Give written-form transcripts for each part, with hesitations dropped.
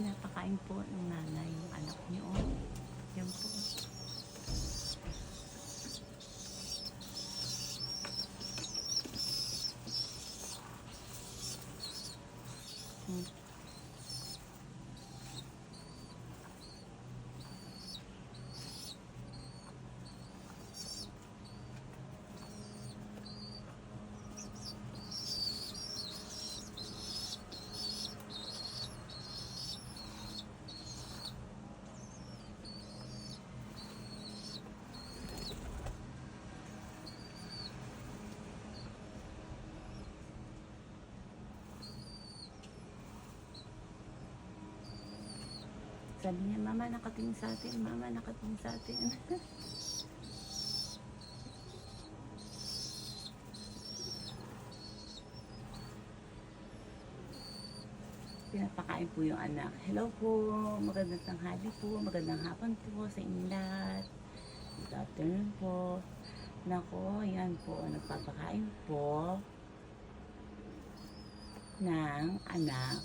Pinapakain po ng nanay yung anak niyo. Oh. Yan po. Hmm. Sabi niya, mama nakatingin sa atin, mama nakatingin sa atin. Pinapakain po yung anak. Hello po, magandang tanghali po, magandang hapon po sa inyong lahat. Good afternoon po. Nako, yan po, nagpapakain po ng anak.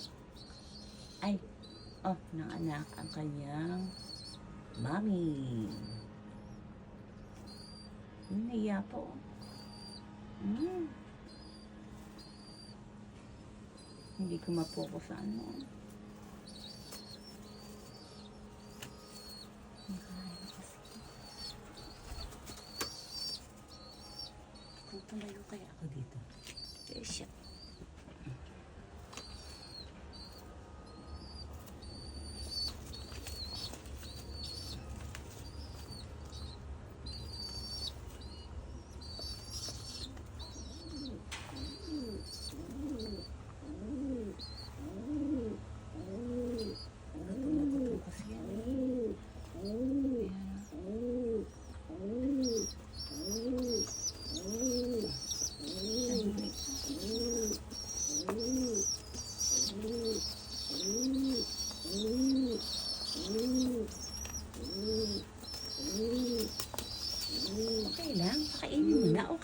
Ng anak ang kanyang mommy. Naiya po. Hindi ko mapokus sa ano. Kung tumayo kaya ako dito. Siya.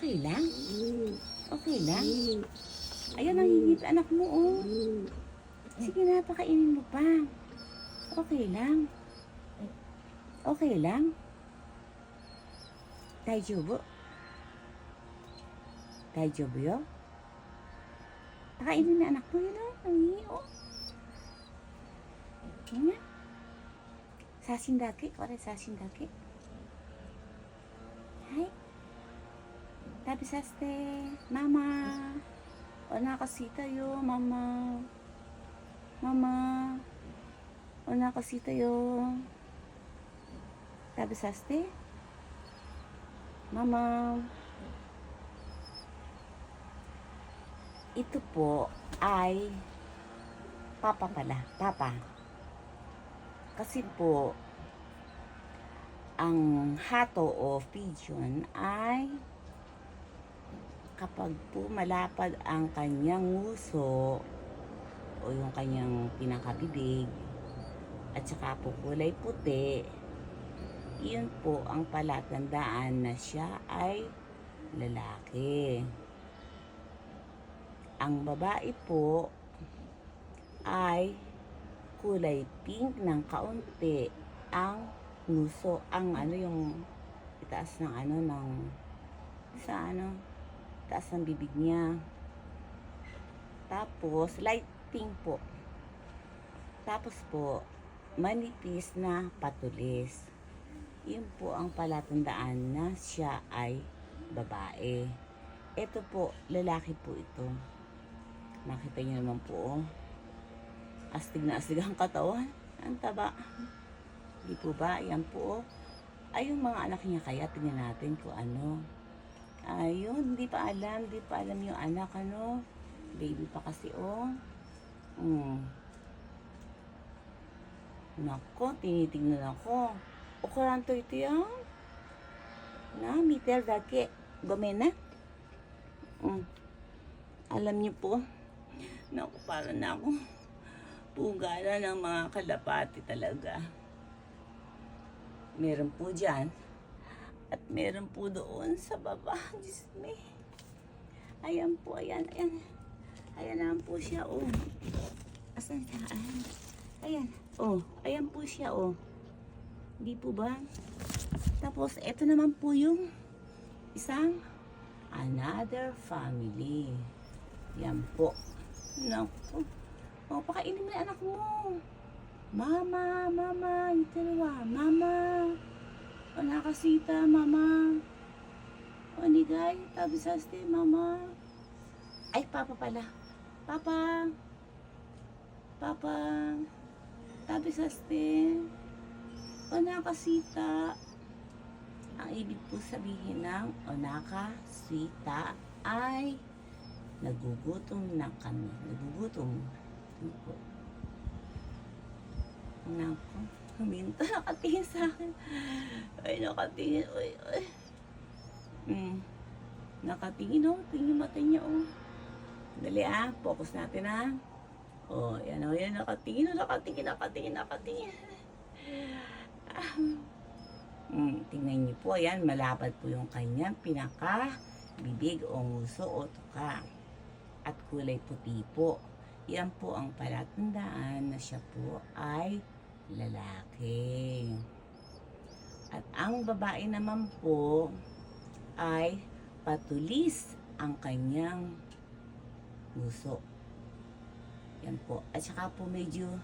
Okay lang? Okay lang? Ayan, nangingip anak mo, oh. Sige na, pakainin mo pa. Okay lang? Okay lang? Daijoubu? Daijoubu yo? Pakainin na anak mo, yun, oh. Nangingi, oh. Yan. Sasin dake? Kore, sasin dake? Hai. Tabi saste, mama. Onakasita yo, mama. Mama. Onakasita yo. Tabi saste, mama. Ito po ay papa pala, papa. Kasi po ang hato o pigeon ay kapag po malapad ang kanyang nguso o yung kanyang pinakabibig at saka po kulay puti, iyon po ang palatandaan na siya ay lalaki. Ang babae po ay kulay pink ng kaunti ang nguso, ang ano yung itaas ng ano ng sa ano taas ng bibig niya. Tapos light pink po. Tapos po manipis na patulis. Yun po ang palatandaan na siya ay babae. Ito po, lalaki po ito. Nakita niyo naman po, oh. Astig na astig ang katawan. Ang taba. Di po ba? Yan po, oh. Ay, yung mga anak niya kaya, tingnan natin kung ano. Ayun, hindi pa alam yung anak, ano. Baby pa kasi, oh. Nako, tinitingnan ako. Ukuran to ito yan. Na, meter dake. Gomena. Alam niyo po, naku, para na ako pugala ng mga kalapati talaga. Meron po dyan. At meron po doon sa baba. Diyos me. Ayan po, ayan. Ayan naman po siya, oh. Asan siya? Ayan. Oh, ayan po siya, oh. Hindi po ba? Tapos, eto naman po yung isang another family. Yan po. Naku. Oh, pakainin mo yung anak mo. Mama, mama, yung dalawa. Mama. O, nakasita, mama. O, nigay, tabi sa ste, mama. Ay, papa pala. Papa. Papa. Tabi sa ste. O, nakasita. Ang ibig po sabihin ng onaka, sita, ay nagugutom na kami. Nagugutom. Ano po? Nako, huminto. Nakatingin sa akin. Ay, nakatingin. Ay, ay. Nakatingin, oh. Tingin mata niya, oh. Dali, focus natin, Oh, yan, oh. Yan, nakatingin, oh. Nakatingin. Tingnan niyo po, ayan, malapad po yung kanyang pinaka-bibig o nguso o tuka. At kulay puti po. Yan po ang palatandaan na siya po ay lalaki. At ang babae naman po ay patulis ang kanyang nguso. Yan po. At saka po medyo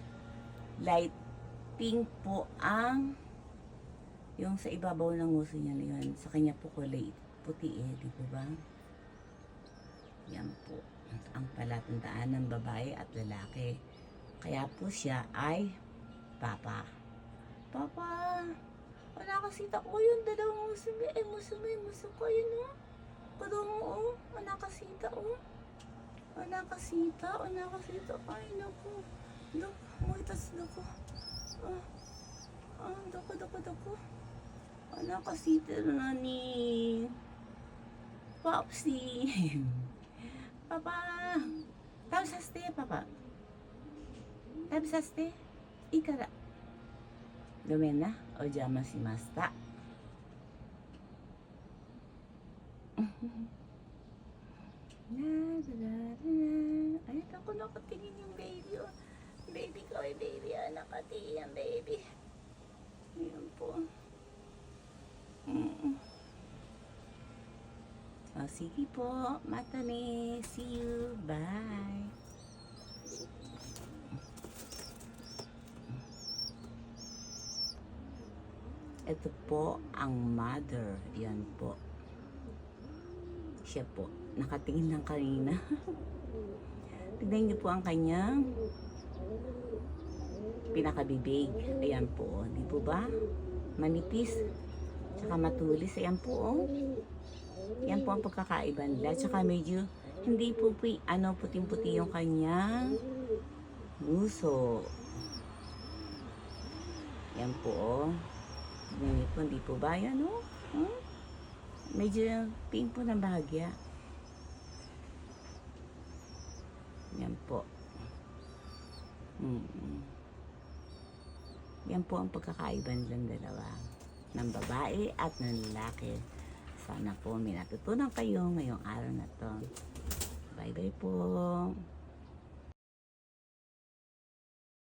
light pink po ang yung sa ibabaw ng nguso niya na yun. Sa kanya po kulay puti di po ba? Yan po. Ang palatandaan ng babae at lalaki. Kaya po siya ay papa. Papa! Wala kasita ko yun. Dalawang musubi. Ay, muso ko yun, oh. Kadong, oh. Wala kasita, oh. Wala kasita. Ay, naku. Muitas, naku. Dako. Nakasita na ni Popsi. Papa, tabi sa ste, papa. Tabi sa ste. Ikara. Gamen na, o jama si Masta. Ay, ako nakatingin yung baby, oh. Baby ko, baby, nakatingin yung baby. Ayan po. O, sige po. Matane. See you. Bye. Ito po ang mother. Yan po. Siya po. Nakatingin lang kanina. Tignan niyo po ang kanyang pinakabibig. Ayan po. Di po ba? Manipis. Tsaka matulis. Ayan po, oh. Yan po ang pagkakaiba nila. Tsaka medyo hindi po puting-puti yung kanyang nguso. Yan po, oh. Ganyan po, hindi po ba yan, oh? Medyo pink po ng bahagya. Yan po. Yan po ang pagkakaiba nilang dalawa. Ng babae at ng lalaki. Sana po may natutunan kayo ngayong araw na to. Bye-bye po.